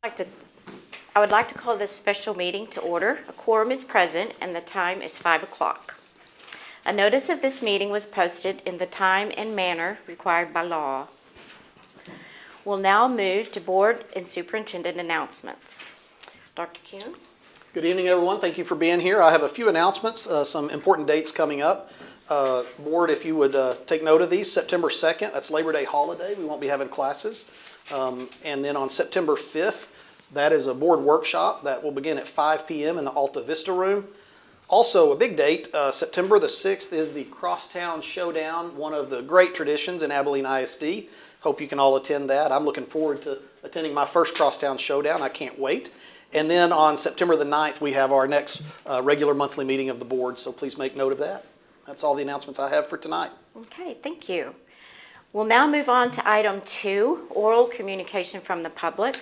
I would like to call this special meeting to order. A quorum is present and the time is 5 o'clock. A notice of this meeting was posted in the time and manner required by law. We'll now move to board and superintendent announcements. Dr. Kuhn? Good evening, everyone. Thank you for being here. I have a few announcements, some important dates coming up. Board, if you would take note of these, September 2nd, that's Labor Day holiday. We won't be having classes. And then on September 5th, that is a board workshop that will begin at 5 p.m. in the Alta Vista room. Also, a big date, September the 6th is the Crosstown Showdown, one of the great traditions in Abilene ISD. Hope you can all attend that. I'm looking forward to attending my first Crosstown Showdown. I can't wait. And then on September the 9th, we have our next regular monthly meeting of the board, so please make note of that. That's all the announcements I have for tonight. Okay, thank you. We'll now move on to item 2, oral communication from the public.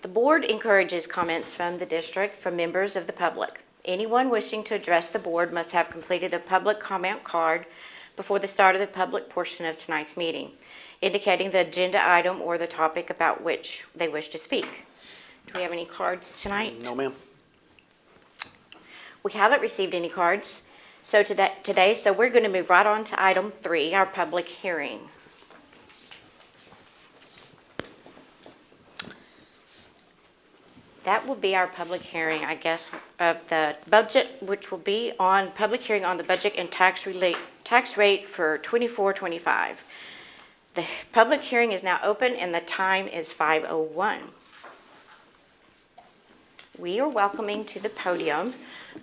The board encourages comments from the district from members of the public. Anyone wishing to address the board must have completed a public comment card before the start of the public portion of tonight's meeting, indicating the agenda item or the topic about which they wish to speak. Do we have any cards tonight? No, ma'am. We haven't received any cards today, so we're going to move right on to item 3, our public hearing. That will be our public hearing, I guess, of the budget, which will be on public hearing on the budget and tax rate for 24-25. The public hearing is now open and the time is 5:01. We are welcoming to the podium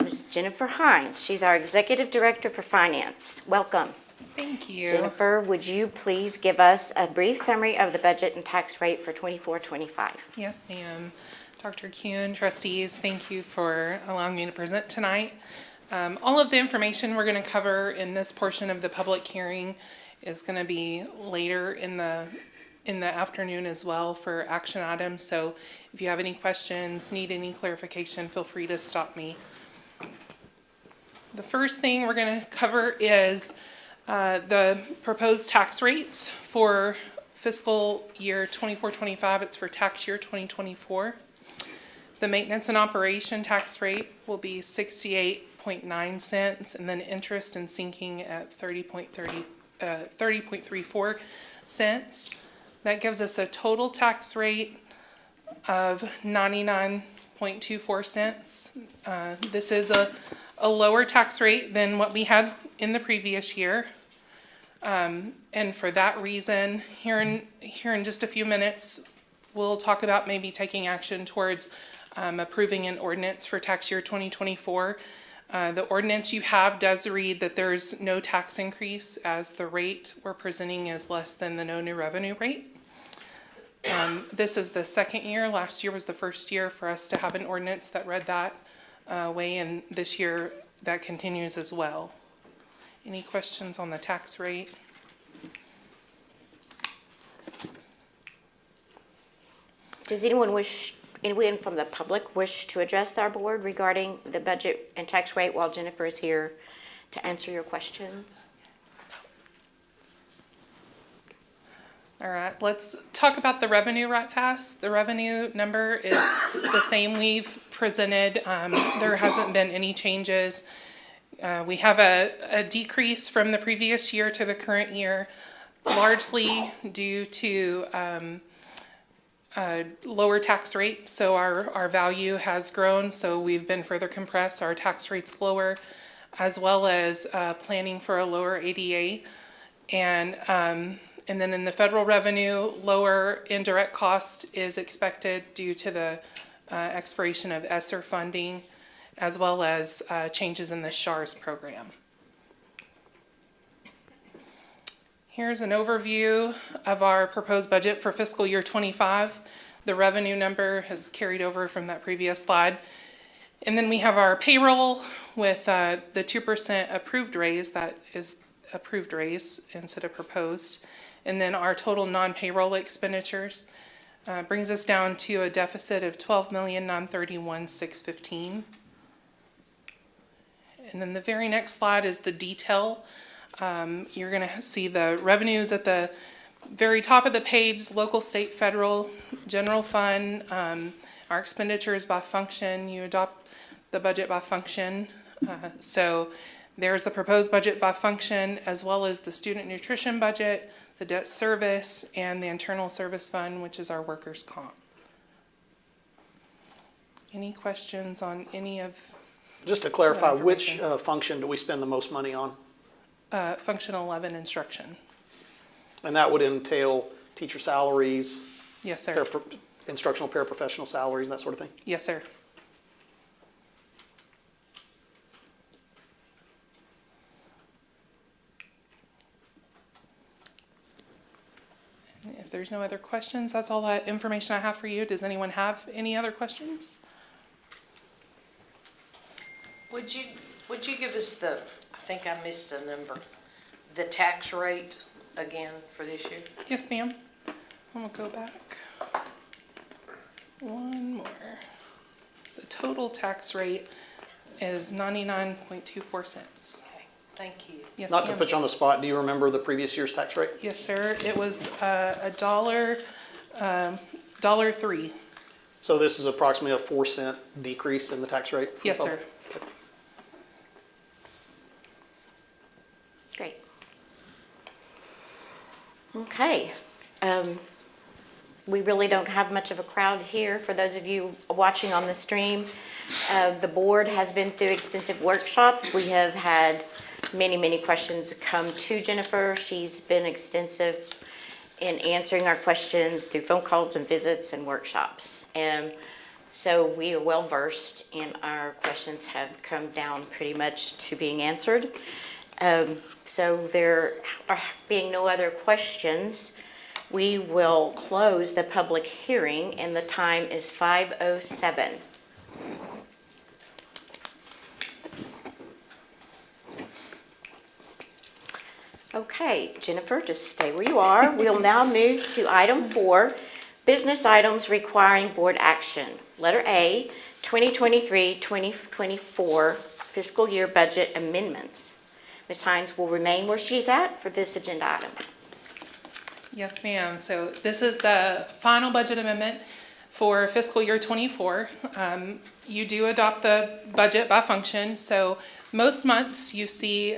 Ms. Jennifer Hines. She's our Executive Director for Finance. Welcome. Thank you. Jennifer, would you please give us a brief summary of the budget and tax rate for 24-25? Yes, ma'am. Dr. Kuhn, trustees, thank you for allowing me to present tonight. All of the information we're going to cover in this portion of the public hearing is going to be later in the afternoon as well for action items. So if you have any questions, need any clarification, feel free to stop me. The first thing we're going to cover is the proposed tax rates for fiscal year 24-25. It's for tax year 2024. The maintenance and operation tax rate will be 68.9 cents, and then interest and sinking at 30.34 cents. That gives us a total tax rate of 99.24 cents. This is a lower tax rate than what we had in the previous year. And for that reason, here in just a few minutes, we'll talk about maybe taking action towards approving an ordinance for tax year 2024. The ordinance you have does read that there's no tax increase, as the rate we're presenting is less than the no new revenue rate. This is the second year. Last year was the first year for us to have an ordinance that read that way, and this year that continues as well. Any questions on the tax rate? Does anyone from the public wish to address our board regarding the budget and tax rate while Jennifer is here to answer your questions? All right, let's talk about the revenue right fast. The revenue number is the same we've presented. There hasn't been any changes. We have a decrease from the previous year to the current year, largely due to lower tax rate. So our value has grown, so we've been further compressed. Our tax rate's lower, as well as planning for a lower ADA. And then in the federal revenue, lower indirect cost is expected due to the expiration of ESSER funding, as well as changes in the SHARS program. Here's an overview of our proposed budget for fiscal year 25. The revenue number has carried over from that previous slide. And then we have our payroll with the 2% approved raise, that is approved raise instead of proposed. And then our total non-payroll expenditures brings us down to a deficit of $12,931,615. And then the very next slide is the detail. You're going to see the revenues at the Very top of the page, local, state, federal, general fund, our expenditures by function. You adopt the budget by function. So there's the proposed budget by function, as well as the student nutrition budget, the debt service, and the internal service fund, which is our workers' comp. Any questions on any of Just to clarify, That which information. function do we spend the most money on? function 11 instruction? And that would entail teacher salaries, Yes, sir. instructional paraprofessional salaries, that sort of thing? Yes, sir. And if there's no other questions, that's all the information I have for you. Does anyone have any other questions? Would you give us the, I think I missed a number, the tax rate again for this year? Yes, ma'am. I'm gonna go back. One more. The total tax rate is 99.24 cents. Okay, thank you. Yes, Not to ma'am. put you on the spot, do you remember the previous year's tax rate? Yes, sir. It was $1.03. So this is approximately a 4-cent decrease in the tax rate? for the Yes, public? sir. Okay. Great. Okay. We really don't have much of a crowd here. For those of you watching on the stream, the board has been through extensive workshops. We have had many questions come to Jennifer. She's been extensive in answering our questions through phone calls and visits and workshops. And so we are well versed, and our questions have come down pretty much to being answered. So there are being no other questions, we will close the public hearing, and the time is 5:07. Okay, Jennifer, just stay where you are. We'll now move to item 4, business items requiring board action. Letter A, 2023-2024 fiscal year budget amendments. Ms. Hines will remain where she's at for this agenda item. Yes, ma'am. So this is the final budget amendment for fiscal year '24. You do adopt the budget by function. So most months you see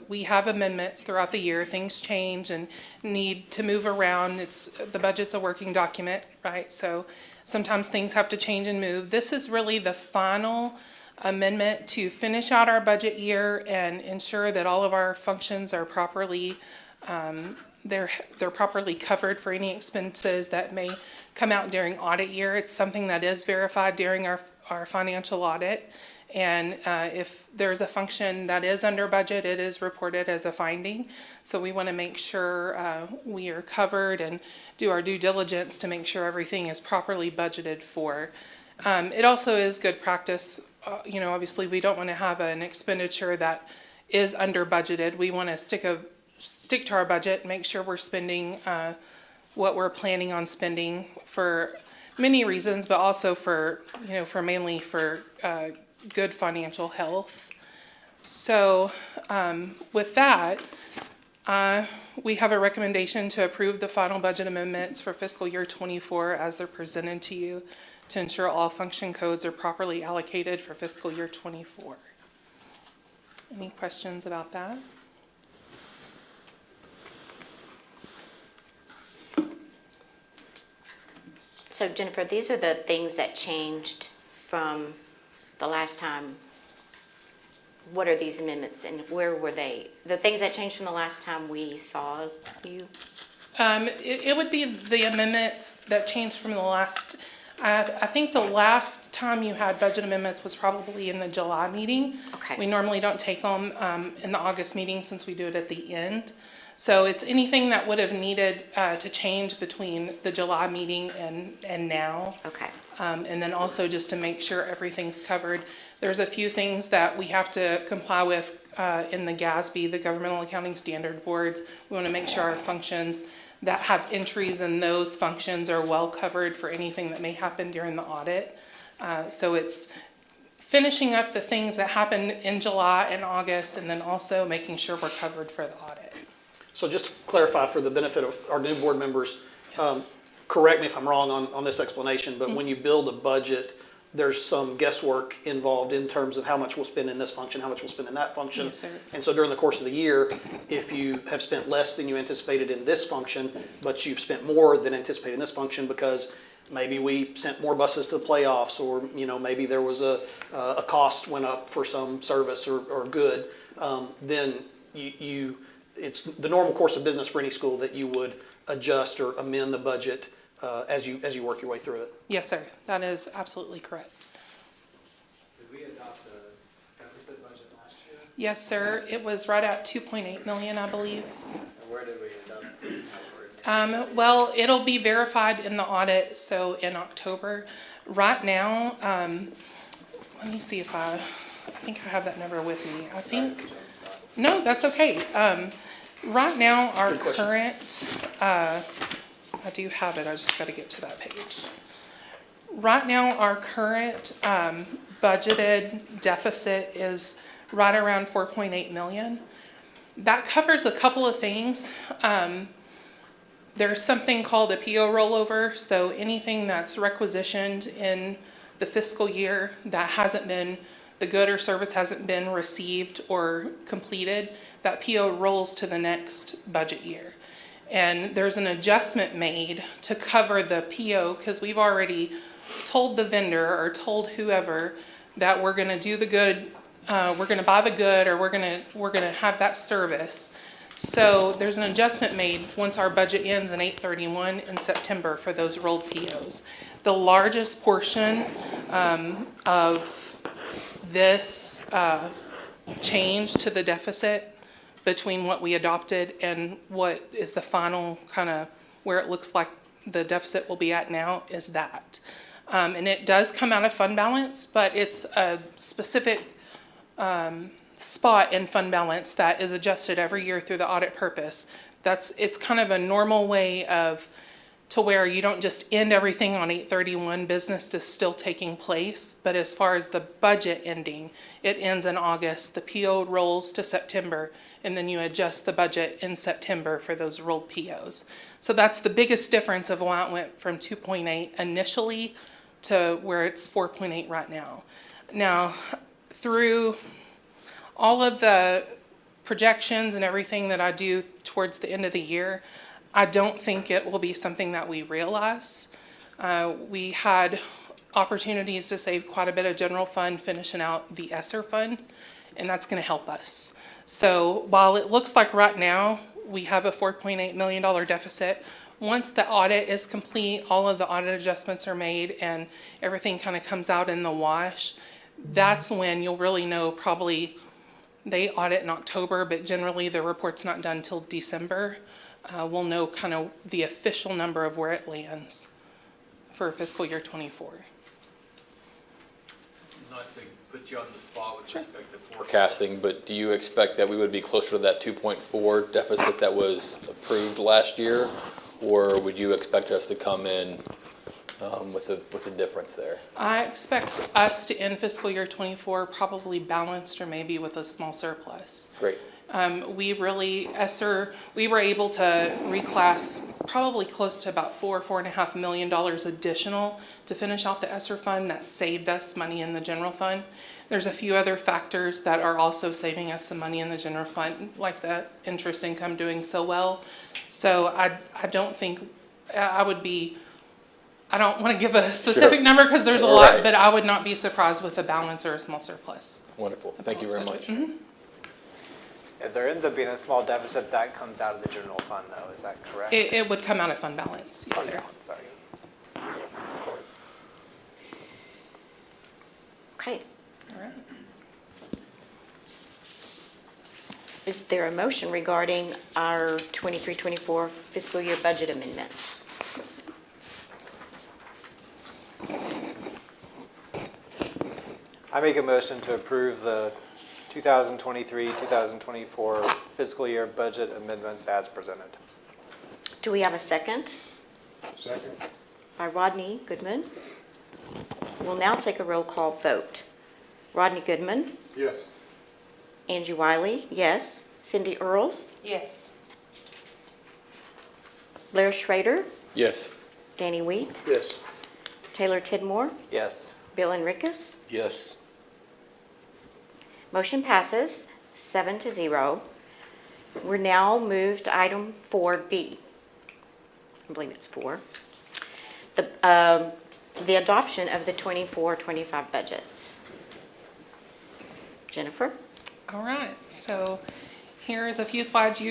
we have amendments throughout the year. Things change and need to move around. The budget's a working document, right? So sometimes things have to change and move. This is really the final amendment to finish out our budget year and ensure that all of our functions are properly they're properly covered for any expenses that may come out during audit year. It's something that is verified during our financial audit. And if there's a function that is under budget, it is reported as a finding. So we want to make sure we are covered and do our due diligence to make sure everything is properly budgeted for. It also is good practice. Obviously we don't want to have an expenditure that is under budgeted. We want to stick to our budget, make sure we're spending what we're planning on spending for many reasons, but also for mainly for good financial health. So with that, we have a recommendation to approve the final budget amendments for fiscal year '24 as they're presented to you to ensure all function codes are properly allocated for fiscal year '24. Any questions about that? So Jennifer, these are the things that changed from the last time. What are these amendments and where were they? The things that changed from the last time we saw you? It would be the amendments that changed from the last, I think the last time you had budget amendments was probably in the July meeting. Okay. We normally don't take them in the August meeting since we do it at the end. So it's anything that would have needed to change between the July meeting and now. Okay. And then also just to make sure everything's covered. There's a few things that we have to comply with in the GASB, the Governmental Accounting Standard Boards. We want to make sure our functions that have entries in those functions are well covered for anything that may happen during the audit. So it's finishing up the things that happened in July and August, and then also making sure we're covered for the audit. So just to clarify for the benefit of our new board members, correct me if I'm wrong on this explanation, but when you build a budget, there's some guesswork involved in terms of how much we'll spend in this function, how much we'll spend in that function. Yes, sir. And so during the course of the year, if you have spent less than you anticipated in this function, but you've spent more than anticipated in this function because maybe we sent more buses to the playoffs, or maybe there was a cost went up for some service or good, then it's the normal course of business for any school that you would adjust or amend the budget as you work your way through it. Yes, sir. That is absolutely correct. Did we adopt a deficit budget last year? Yes, sir. It was right at 2.8 million, I believe. And where did we adopt it? Well, it'll be verified in the audit, so in October. Right now, let me see if I think I have that number with me. I think, no, that's okay. Right now, our Good question. current, I do have it, I just gotta get to that page. Right now, our current budgeted deficit is right around 4.8 million. That covers a couple of things. There's something called a PO rollover, so anything that's requisitioned in the fiscal year that hasn't been, the good or service hasn't been received or completed, that PO rolls to the next budget year. And there's an adjustment made to cover the PO because we've already told the vendor or told whoever that we're gonna do the good, we're gonna buy the good, or we're gonna have that service. So there's an adjustment made once our budget ends in 8/31 in September for those rolled POs. The largest portion of this change to the deficit between what we adopted and what is the final kind of where it looks like the deficit will be at now is that. And it does come out of fund balance, but it's a specific spot in fund balance that is adjusted every year through the audit purpose. It's kind of a normal way of to where you don't just end everything on 8/31, business is still taking place. But as far as the budget ending, it ends in August, the PO rolls to September, and then you adjust the budget in September for those rolled POs. So that's the biggest difference of why it went from 2.8 initially to where it's 4.8 right now. Now, through all of the projections and everything that I do towards the end of the year, I don't think it will be something that we realize. We had opportunities to save quite a bit of general fund finishing out the ESSER fund, and that's gonna help us. So while it looks like right now we have a $4.8 million deficit, once the audit is complete, all of the audit adjustments are made and everything kind of comes out in the wash, that's when you'll really know. Probably they audit in October, but generally the report's not done till December. We'll know kind of the official number of where it lands for fiscal year 24. Not to put you on the spot with respect to forecasting, but do you expect that we would be closer to that 2.4 deficit that was approved last year? Or would you expect us to come in with a difference there? I expect us to end fiscal year 24 probably balanced or maybe with a small surplus. Great. We were able to reclass probably close to about $4.5 million additional to finish out the ESSER fund. That saved us money in the general fund. There's a few other factors that are also saving us some money in the general fund, like the interest income doing so well. So I don't think I would be, I don't want to give a specific number because there's a lot, but I would not be surprised with a balance or a small surplus. Wonderful. Thank you very much. Mm-hmm. If there ends up being a small deficit, that comes out of the general fund though, is that correct? It would come out of fund balance, yes, sir. Sorry. Okay. All right. Is there a motion regarding our 23-24 fiscal year budget amendments? I make a motion to approve the 2023-2024 fiscal year budget amendments as presented. Do we have a second? Second. By Rodney Goodman. We'll now take a roll call vote. Rodney Goodman, Yes. Angie Wiley, yes. Cindy Earls, Yes. Blair Schrader, Yes. Danny Wheat, Yes. Taylor Tidmore, Yes. Bill Enriquez. Yes. Motion passes 7-0. We're now moved to item 4B. I believe it's 4. The adoption of the 24-25 budgets. Jennifer? All right, so here's a few slides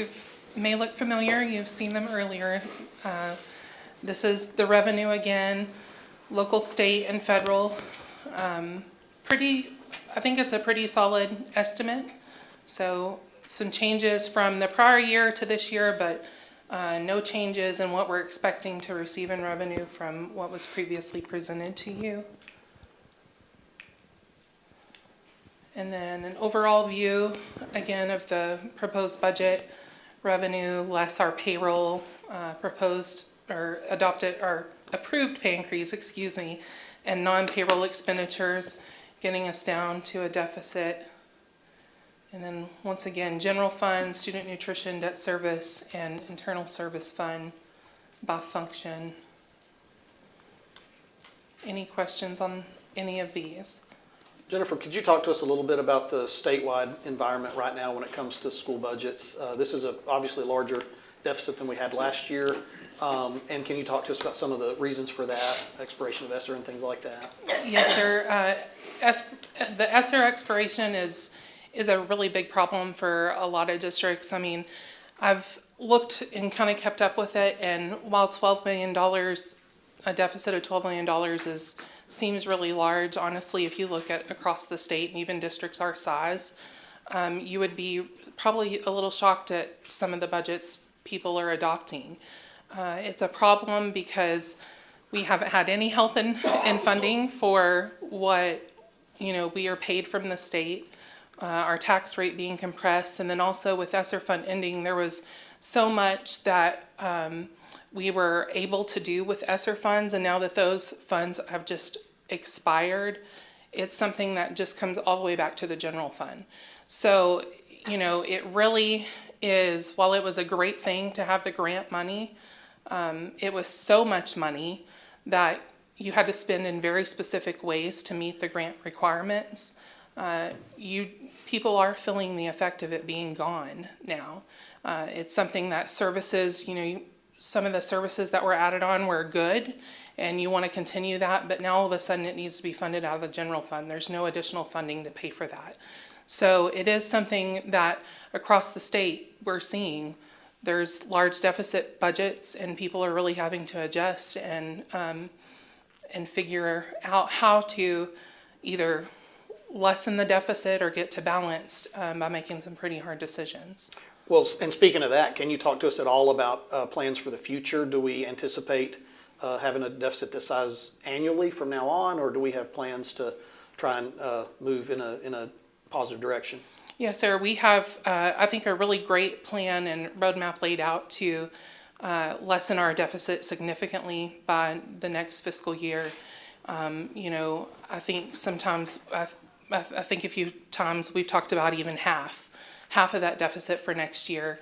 may look familiar. You've seen them earlier. This is the revenue again, local, state, and federal. I think it's a pretty solid estimate. So some changes from the prior year to this year, but no changes in what we're expecting to receive in revenue from what was previously presented to you. And then an overall view, again, of the proposed budget, revenue less our payroll, proposed or adopted or approved pay increase, and non-payroll expenditures, getting us down to a deficit. And then once again, general fund, student nutrition, debt service, and internal service fund by function. Any questions on any of these? Jennifer, could you talk to us a little bit about the statewide environment right now when it comes to school budgets? This is obviously a larger deficit than we had last year. And can you talk to us about some of the reasons for that, expiration of ESSER and things like that? Yes, sir. The ESSER expiration is a really big problem for a lot of districts. I mean, I've looked and kind of kept up with it, and while $12 million, a deficit of $12 million seems really large, honestly, if you look at across the state and even districts our size, you would be probably a little shocked at some of the budgets people are adopting. It's a problem because we haven't had any help in funding for what, we are paid from the state, our tax rate being compressed, and then also with ESSER fund ending, there was so much that we were able to do with ESSER funds, and now that those funds have just expired, it's something that just comes all the way back to the general fund. So, it really is, while it was a great thing to have the grant money, it was so much money that you had to spend in very specific ways to meet the grant requirements. People are feeling the effect of it being gone now. It's something that services, some of the services that were added on were good, and you want to continue that, but now all of a sudden it needs to be funded out of the general fund. There's no additional funding to pay for that. So it is something that across the state we're seeing. There's large deficit budgets, and people are really having to adjust and figure out how to either lessen the deficit or get to balanced by making some pretty hard decisions. Well, and speaking of that, can you talk to us at all about plans for the future? Do we anticipate having a deficit this size annually from now on, or do we have plans to try and move in a positive direction? Yes, sir. We have, I think, a really great plan and roadmap laid out to lessen our deficit significantly by the next fiscal year. I think sometimes, I think a few times we've talked about even half of that deficit for next year.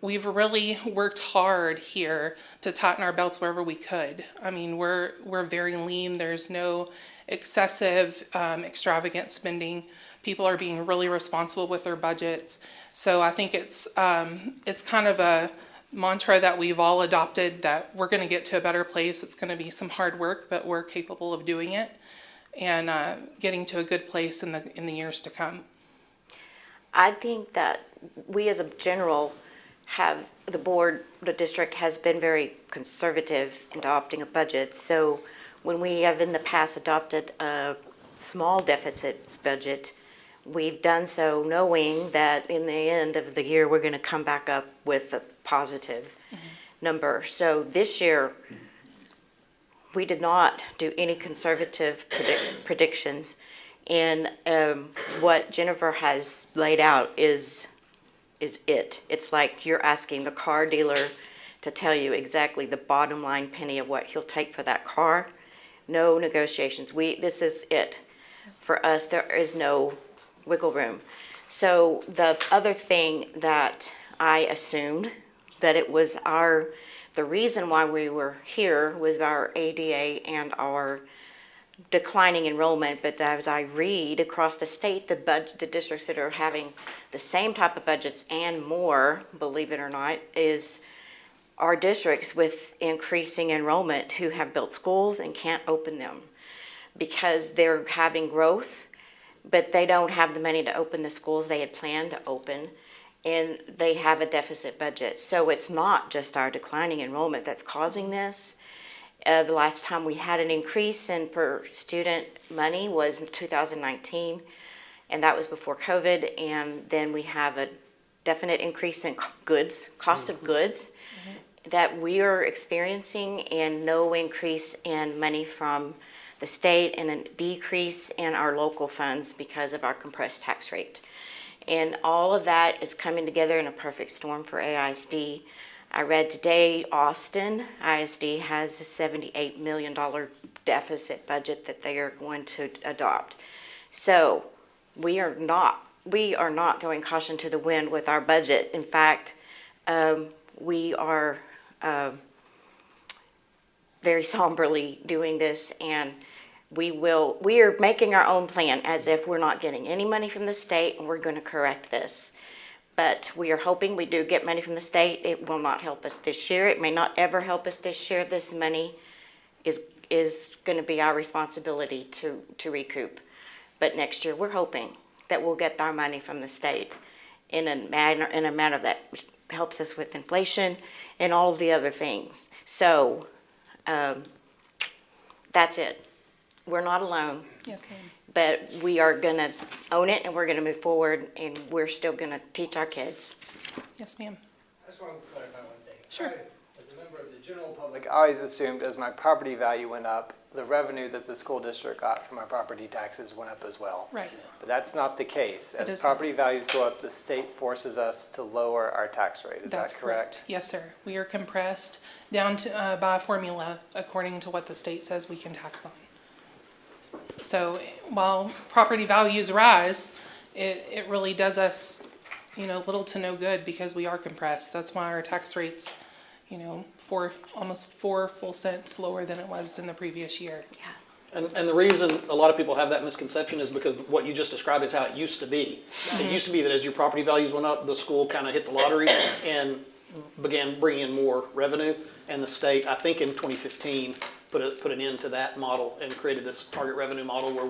We've really worked hard here to tighten our belts wherever we could. I mean, we're very lean. There's no excessive, extravagant spending. People are being really responsible with their budgets. So I think it's kind of a mantra that we've all adopted, that we're going to get to a better place. It's going to be some hard work, but we're capable of doing it and getting to a good place in the years to come. I think that we as a general have, the district has been very conservative in adopting a budget. So when we have in the past adopted a small deficit budget, we've done so knowing that in the end of the year, we're going to come back up with a positive number. So this year, we did not do any conservative predictions. And what Jennifer has laid out is it. It's like you're asking the car dealer to tell you exactly the bottom line penny of what he'll take for that car. No negotiations. This is it. For us, there is no wiggle room. So the other thing that I assumed that it was our The reason why we were here was our ADA and our declining enrollment, but as I read across the state, the districts that are having the same type of budgets and more, believe it or not, is our districts with increasing enrollment who have built schools and can't open them because they're having growth, but they don't have the money to open the schools they had planned to open, and they have a deficit budget. So it's not just our declining enrollment that's causing this. The last time we had an increase in per student money was in 2019, and that was before COVID. And then we have a definite increase in goods, cost of goods that we are experiencing, and no increase in money from the state, and a decrease in our local funds because of our compressed tax rate. And all of that is coming together in a perfect storm for AISD. I read today Austin ISD has a $78 million deficit budget that they are going to adopt. So we are not throwing caution to the wind with our budget. In fact, we are very somberly doing this, and we are making our own plan as if we're not getting any money from the state, and we're going to correct this. But we are hoping we do get money from the state. It will not help us this year. It may not ever help us this year. This money is going to be our responsibility to recoup. But next year, we're hoping that we'll get our money from the state in a manner that helps us with inflation and all of the other things. So that's it. We're not alone. Yes, ma'am. But we are going to own it, and we're going to move forward, and we're still going to teach our kids. Yes, ma'am. I just want to clarify one thing. Sure. As a member of the general public, I always assumed as my property value went up, the revenue that the school district got from our property taxes went up as well. Right. But that's not the case. It As is property values go up, the state forces us to lower our tax rate. Is That's that correct? Yes, sir. We are compressed down to by a formula according to what the state says we can tax on. So while property values rise, it really does us, little to no good because we are compressed. That's why our tax rate's, almost 4 full cents lower than it was in the previous year. Yeah. And the reason a lot of people have that misconception is because what you just described is how it used to be. It used to be that as your property values went up, the school kind of hit the lottery and began bringing in more revenue. And the state, I think in 2015, put an end to that model and created this target revenue model where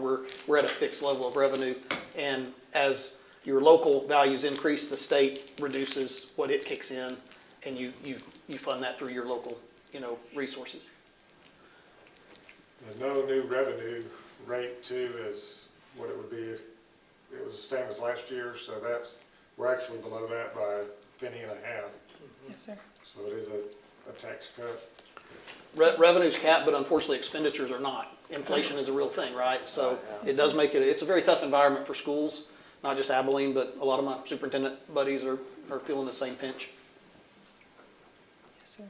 we're at a fixed level of revenue. And as your local values increase, the state reduces what it kicks in, and you fund that through your local, resources. There's no new revenue rate too is what it would be if it was the same as last year, so we're actually below that by a penny and a half. Yes, sir. So it is a tax cut. Revenue's capped, but unfortunately expenditures are not. Inflation is a real thing, right? So it does make it's a very tough environment for schools, not just Abilene, but a lot of my superintendent buddies are feeling the same pinch. Yes, sir.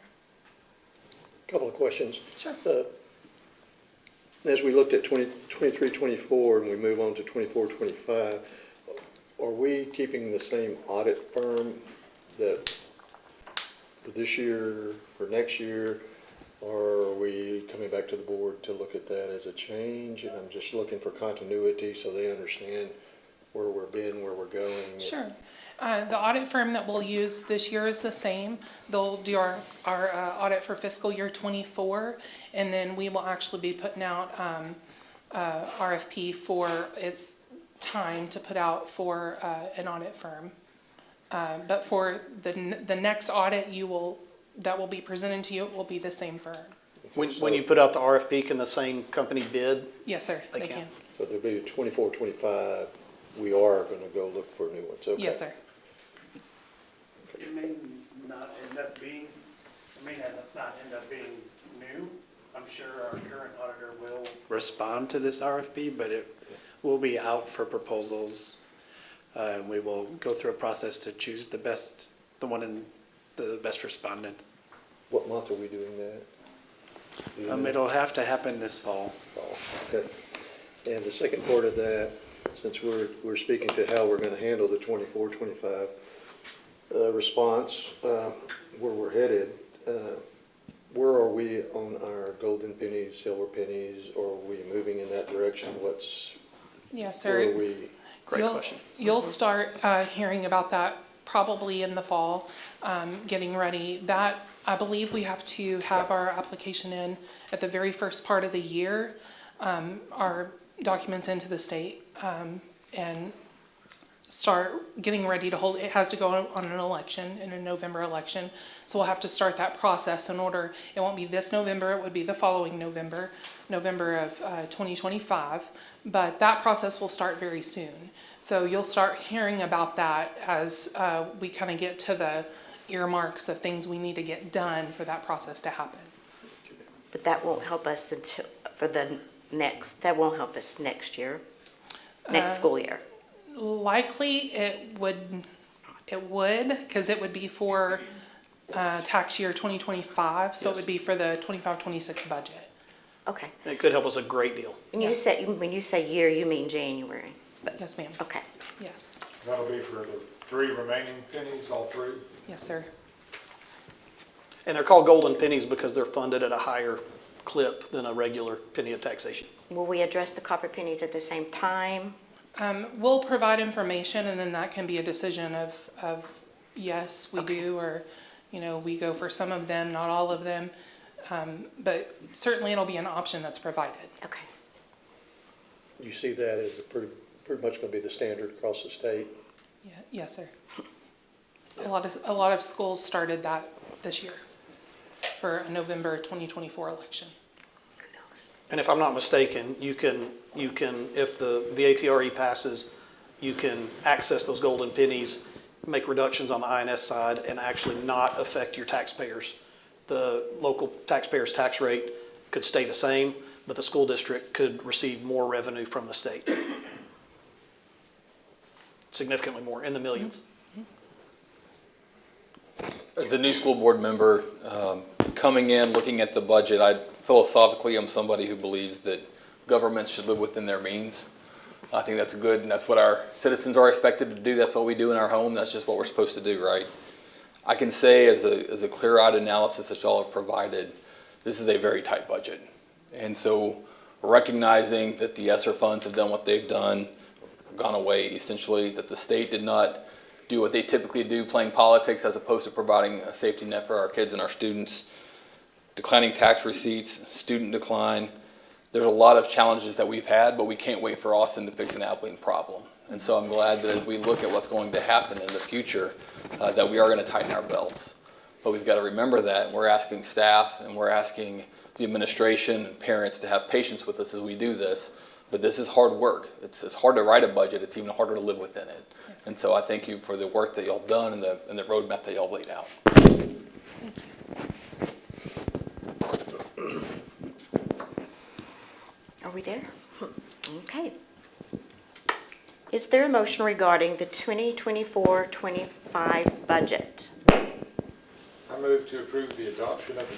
Couple of questions. Sure. As we looked at 23, 24, and we move on to 24, 25, are we keeping the same audit firm that for this year, for next year, or are we coming back to the board to look at that as a change? And I'm just looking for continuity so they understand where we're been, where we're going. Sure. The audit firm that we'll use this year is the same. They'll do our audit for fiscal year 24, and then we will actually be putting out RFP for its time to put out for an audit firm. But for the next audit that will be presented to you, it will be the same firm. When you put out the RFP, can the same company bid? Yes, sir, They they can. can. So there'll be 24, 25, we are going to go look for new ones. Okay. Yes, sir. It may not end up being new. I'm sure our current auditor will respond to this RFP, but it will be out for proposals. We will go through a process to choose the best respondent. What month are we doing that? Do you know? It'll have to happen this fall. Oh, okay. And the second part of that, since we're speaking to how we're going to handle the 24, 25 response, where we're headed, we on our golden pennies, silver pennies, or are we moving in that direction? Yes, Where sir. are we? Great question. You'll start hearing about that probably in the fall, getting ready. That, I believe we have to have our application in at the very first part of the year, our documents into the state, and start getting ready to hold. It has to go on an election, in a November election. So we'll have to start that process in order. It won't be this November, it would be the following November of 2025. But that process will start very soon. So you'll start hearing about that as we kind of get to the earmarks of things we need to get done for that process to happen. But that won't help us that won't help us next year, next school year. Likely it would, because it would be for tax year 2025, so it would be for the 25-26 budget. Okay. It could help us a great deal. And you said, when you say year, you mean January? Yes, ma'am. Okay. Yes. That'll be for the 3 remaining pennies, all 3? Yes, sir. And they're called golden pennies because they're funded at a higher clip than a regular penny of taxation. Will we address the copper pennies at the same time? We'll provide information, and then that can be a decision of yes, we do, or, we go for some of them, not all of them. But certainly it'll be an option that's provided. Okay. You see that as pretty much going to be the standard across the state? Yeah, yes, sir. A lot of schools started that this year for a November 2024 election. And if I'm not mistaken, you can, if the VATRE passes, you can access those golden pennies, make reductions on the INS side, and actually not affect your taxpayers. The local taxpayers' tax rate could stay the same, but the school district could receive more revenue from the state. Significantly more, in the millions. As a new school board member, coming in, looking at the budget, philosophically, I'm somebody who believes that government should live within their means. I think that's good, and that's what our citizens are expected to do. That's what we do in our home. That's just what we're supposed to do, right? I can say as a clear-eyed analysis that y'all have provided, this is a very tight budget. And so recognizing that the ESSER funds have done what they've done, gone away essentially, that the state did not do what they typically do, playing politics as opposed to providing a safety net for our kids and our students, declining tax receipts, student decline. There's a lot of challenges that we've had, but we can't wait for Austin to fix an Abilene problem. And so I'm glad that as we look at what's going to happen in the future, that we are going to tighten our belts. But we've got to remember that we're asking staff and we're asking the administration and parents to have patience with us as we do this. But this is hard work. It's hard to write a budget. It's even harder to live within it. Yes. And so I thank you for the work that y'all done and the roadmap that y'all laid out. Are we there? Okay. Is there a motion regarding the 2024-25 budget? I move to approve the adoption of the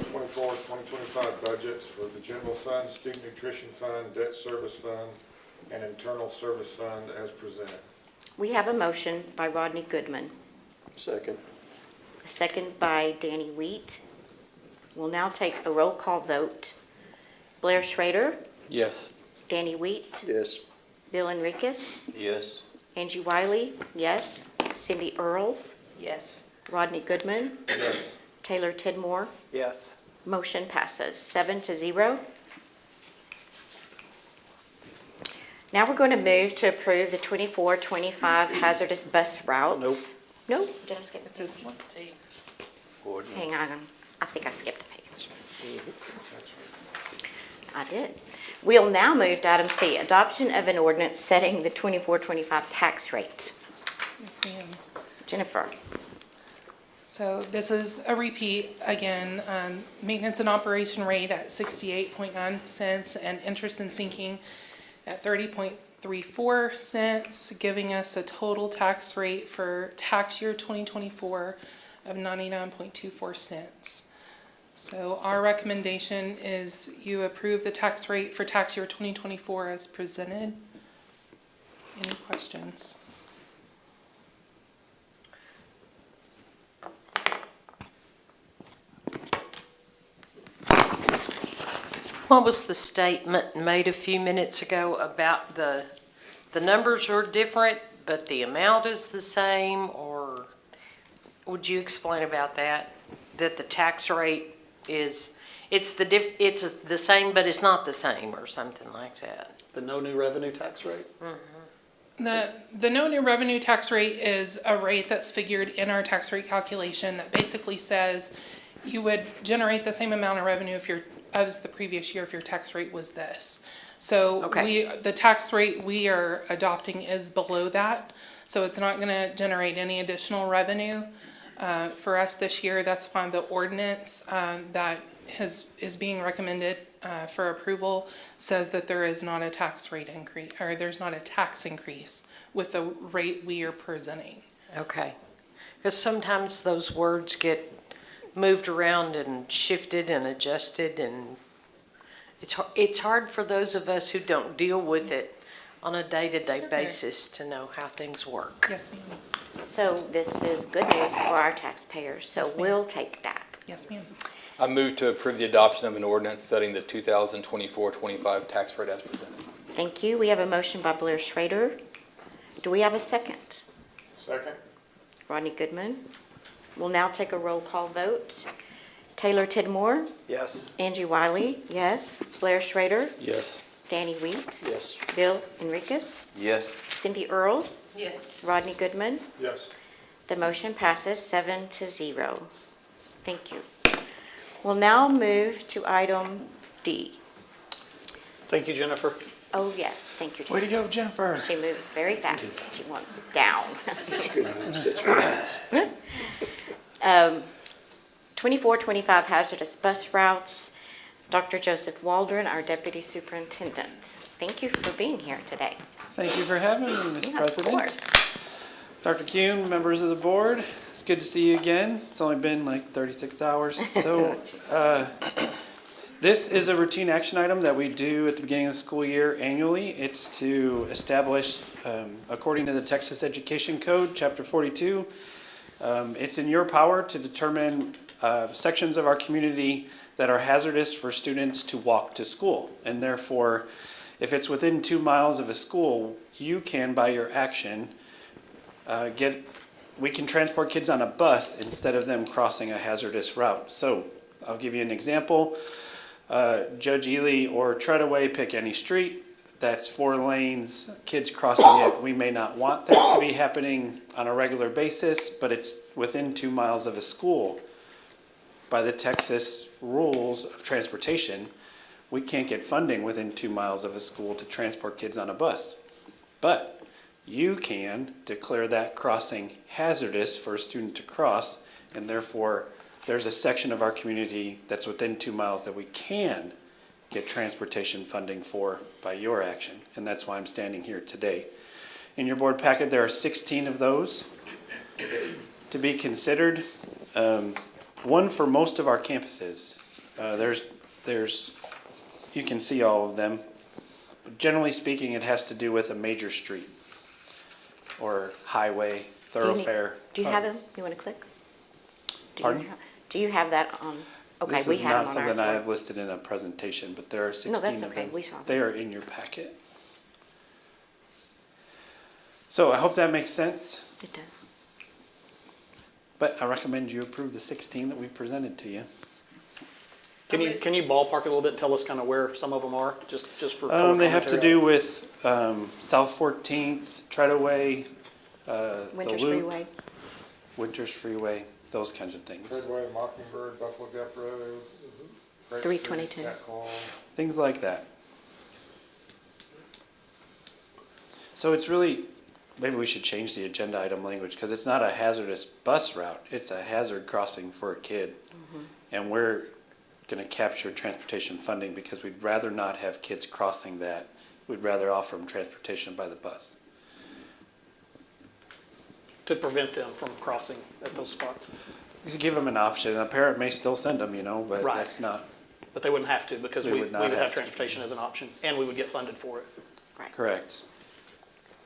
2024-2025 budgets for the General Fund, Student Nutrition Fund, Debt Service Fund, and Internal Service Fund as presented. We have a motion by Rodney Goodman, Second. a second by Danny Wheat. We'll now take a roll call vote. Blair Schrader, Yes. Danny Wheat, Yes. Bill Enriquez, Yes. Angie Wiley, yes. Cindy Earls, Yes. Rodney Goodman, Yes. Taylor Tidmore. Yes. Motion passes 7-0. Now we're going to move to approve the 24-25 hazardous bus routes. Nope. Did I skip a page? Just one. Hang on. I think I skipped a page. I did. We'll now move to item C, adoption of an ordinance setting the 24-25 tax rate. Yes, ma'am. Jennifer. So this is a repeat again, maintenance and operation rate at 68.9 cents and interest and sinking at 30.34 cents, giving us a total tax rate for tax year 2024 of 99.24 cents. So our recommendation is you approve the tax rate for tax year 2024 as presented. Any questions? What was the statement made a few minutes ago about the numbers are different, but the amount is the same, or would you explain about that? That the tax rate is, it's the same, but it's not the same, or something like that? The no new revenue tax rate? The no new revenue tax rate is a rate that's figured in our tax rate calculation that basically says you would generate the same amount of revenue as the previous year if your tax rate was this. So Okay. the tax rate we are adopting is below that, so it's not gonna generate any additional revenue for us this year. That's why the ordinance that is being recommended for approval says that there is not a tax rate increase, or there's not a tax increase with the rate we are presenting. Okay. Because sometimes those words get moved around and shifted and adjusted, and it's hard for those of us who don't deal with it on a day-to-day Sure. basis to know how things work. Yes, ma'am. So this is good news for our taxpayers, so Yes, ma'am. we'll take that. Yes, ma'am. I move to approve the adoption of an ordinance setting the 2024-25 tax rate as presented. Thank you. We have a motion by Blair Schrader. Do we have a second? Second? Rodney Goodman. We'll now take a roll call vote. Taylor Tidmore, Yes. Angie Wiley, yes. Blair Schrader, Yes. Danny Wheat, Yes. Bill Enriquez, Yes. Cindy Earls, Yes. Rodney Goodman. Yes. The motion passes 7-0. Thank you. We'll now move to item D. Thank you, Jennifer. Oh, yes, thank you. Way to Jennifer. go, Jennifer. She moves very fast. She wants down. Such good news. 24-25 hazardous bus routes. Dr. Joseph Waldron, our Deputy Superintendent. Thank you for being here today. Thank you for having me, Ms. Yeah, of President. course. Dr. Kuhn, members of the board, it's good to see you again. It's only been like 36 hours. So this is a routine action item that we do at the beginning of the school year annually. It's to establish, according to the Texas Education Code, Chapter 42, it's in your power to determine sections of our community that are hazardous for students to walk to school. And therefore, if it's within 2 miles of a school, you can, by your action, we can transport kids on a bus instead of them crossing a hazardous route. So I'll give you an example. Judge Ely or Treadaway, pick any street. That's 4 lanes, kids crossing it. We may not want that to be happening on a regular basis, but it's within 2 miles of a school. By the Texas rules of transportation, we can't get funding within 2 miles of a school to transport kids on a bus. But you can declare that crossing hazardous for a student to cross, and therefore there's a section of our community that's within 2 miles that we can get transportation funding for by your action. And that's why I'm standing here today. In your board packet, there are 16 of those to be considered. One for most of our campuses. You can see all of them. But generally speaking, it has to do with a major street or highway, thoroughfare. Do you have them? You want to click? Pardon? Do you have that on? Okay, This we is have not them on something I our. have listed in a presentation, but there are 16 No, that's of okay. them. We saw them. They are in your packet. So I hope that makes sense, It does. but I recommend you approve the 16 that we've presented to you. Can you ballpark it a little bit and tell us kind of where some of them are, just for color They have to commentary? do with South 14th, Treadaway, the Winters Loop, Freeway. Winters Freeway, those kinds of things. Treadway, Mockingbird, Buffalo Gap Road. Grape 322. Street, Cat Call. Things like that. So it's really, maybe we should change the agenda item language, because it's not a hazardous bus route, it's a hazard crossing for a kid. And we're gonna capture transportation funding because we'd rather not have kids crossing that. We'd rather offer them transportation by the bus. To prevent them from crossing at those spots. You could give them an option, a parent may still send them, but Right. that's not But they wouldn't have to because They we would would not have have to. transportation as an option and we would get funded for it. correct.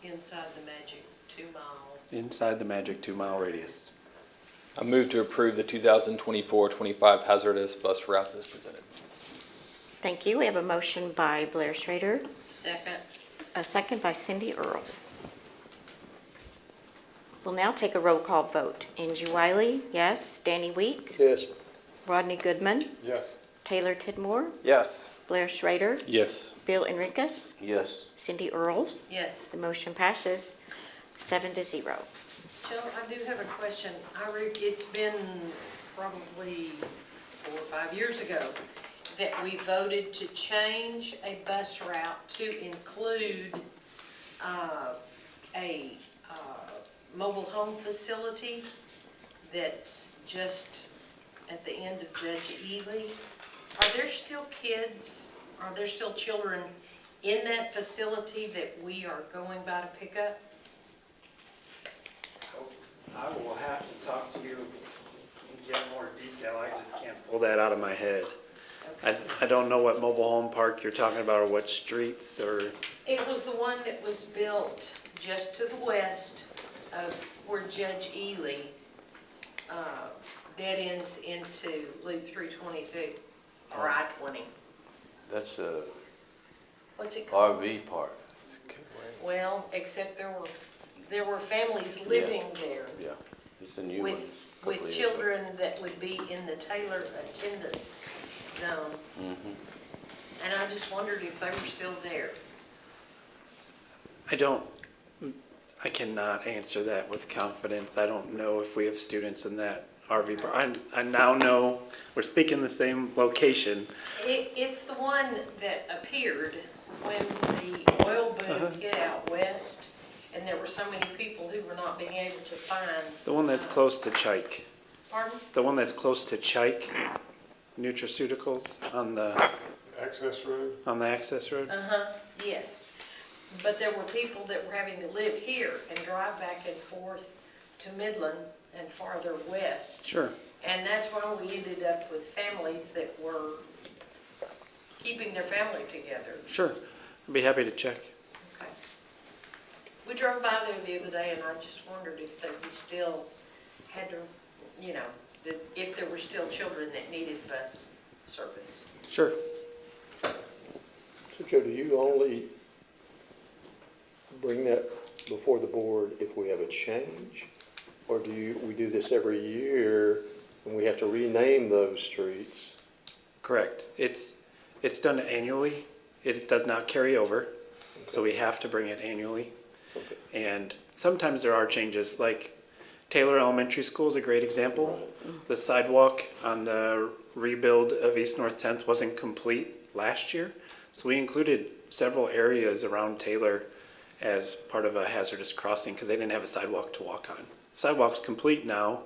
Inside the magic 2 mile. Inside the magic 2 mile radius. I move to approve the 2024-25 hazardous bus routes as presented. Thank you. We have a motion by Blair Schrader, Second. a second by Cindy Earls. We'll now take a roll call vote. Angie Wiley, yes. Danny Wheat, Yes. Rodney Goodman, Yes. Taylor Tidmore, Yes. Blair Schrader, Yes. Bill Enriquez, Yes. Cindy Earls. Yes. The motion passes 7-0. Jill, I do have a question. It's been probably 4 or 5 years ago that we voted to change a bus route to include a mobile home facility that's just at the end of Judge Ely. Are there still kids, are there still children in that facility that we are going by to pick up? I will have to talk to you and get more detail. I just can't pull that out of my head. I don't know what mobile home park you're talking about or what streets or, It was the one that was built just to the west of where Judge Ely dead ends into Loop 322, or I-20. That's a What's it called? RV park. Well, except there were families living there Yeah, it's a new one. with children that would be in the Taylor attendance zone. And I just wondered if they were still there. I cannot answer that with confidence. I don't know if we have students in that RV park. I now know we're speaking the same location. It's the one that appeared when the oil boom hit out west, and there were so many people who were not being able to find. The one that's close to Chike. Pardon? The one that's close to Chike, Nutraceuticals on the Access road? access road. Yes. But there were people that were having to live here and drive back and forth to Midland and farther west. Sure. And that's why we ended up with families that were keeping their family together. Sure. I'd be happy to check. Okay. We drove by there the other day and I just wondered if we still had to, if there were still children that needed bus service. Sure. So Joe, do you only bring that before the board if we have a change? Or we do this every year and we have to rename those streets? Correct. It's done annually. It does not carry over, so we have to bring it annually. Okay. And sometimes there are changes, like Taylor Elementary School is a great example. The sidewalk on the rebuild of East North 10th wasn't complete last year, so we included several areas around Taylor as part of a hazardous crossing because they didn't have a sidewalk to walk on. Sidewalk's complete now,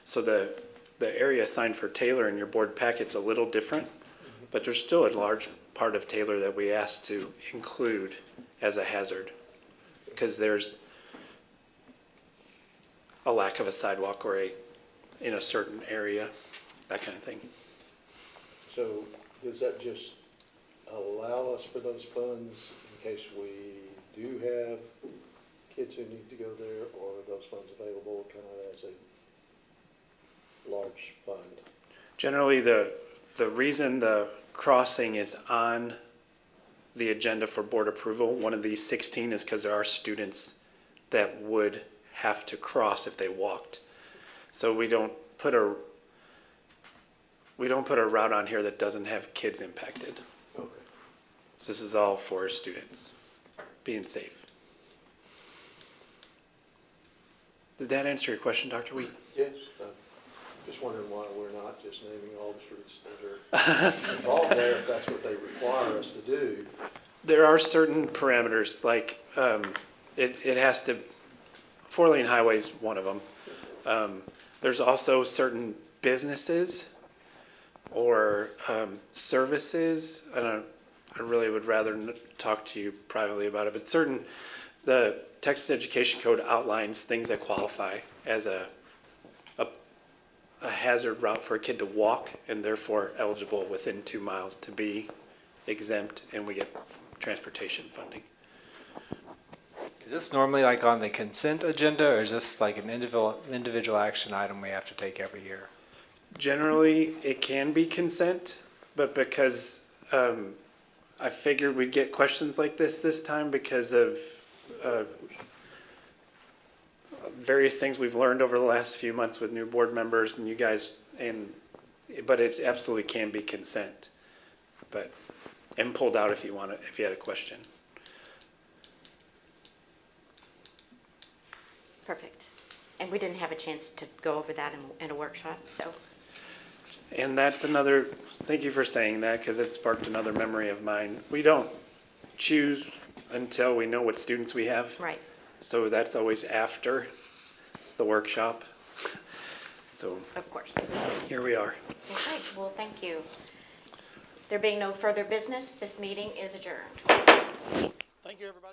so the area assigned for Taylor in your board packet's a little different, but there's still a large part of Taylor that we asked to include as a hazard because there's a lack of a sidewalk or in a certain area, that kind of thing. So does that just allow us for those funds in case we do have kids who need to go there, or are those funds available kind of as a large fund? Generally, the reason the crossing is on the agenda for board approval, one of these 16, is because there are students that would have to cross if they walked. So we don't put a route on here that doesn't have kids impacted. Okay. So this is all for students being safe. Did that answer your question, Dr. Wheat? Yes, just wondering why we're not just naming all the streets that are involved there, if that's what they require us to do. There are certain parameters, like it has to, 4-lane highway is one of them. There's also certain businesses or services. I really would rather talk to you privately about it, but the Texas Education Code outlines things that qualify as a hazard route for a kid to walk and therefore eligible within 2 miles to be exempt, and we get transportation funding. Is this normally like on the consent agenda, or is this like an individual action item we have to take every year? Generally, it can be consent, but because I figured we'd get questions like this time because of various things we've learned over the last few months with new board members and you guys, but it absolutely can be consent. But, and pulled out if you want it, if you had a question. Perfect. And we didn't have a chance to go over that in a workshop, so. And that's another, thank you for saying that, because it sparked another memory of mine. We don't choose until we know what students we have. Right. So that's always after the workshop. So Of course. here we are. Okay, well, thank you. There being no further business, this meeting is adjourned. Thank you, everybody.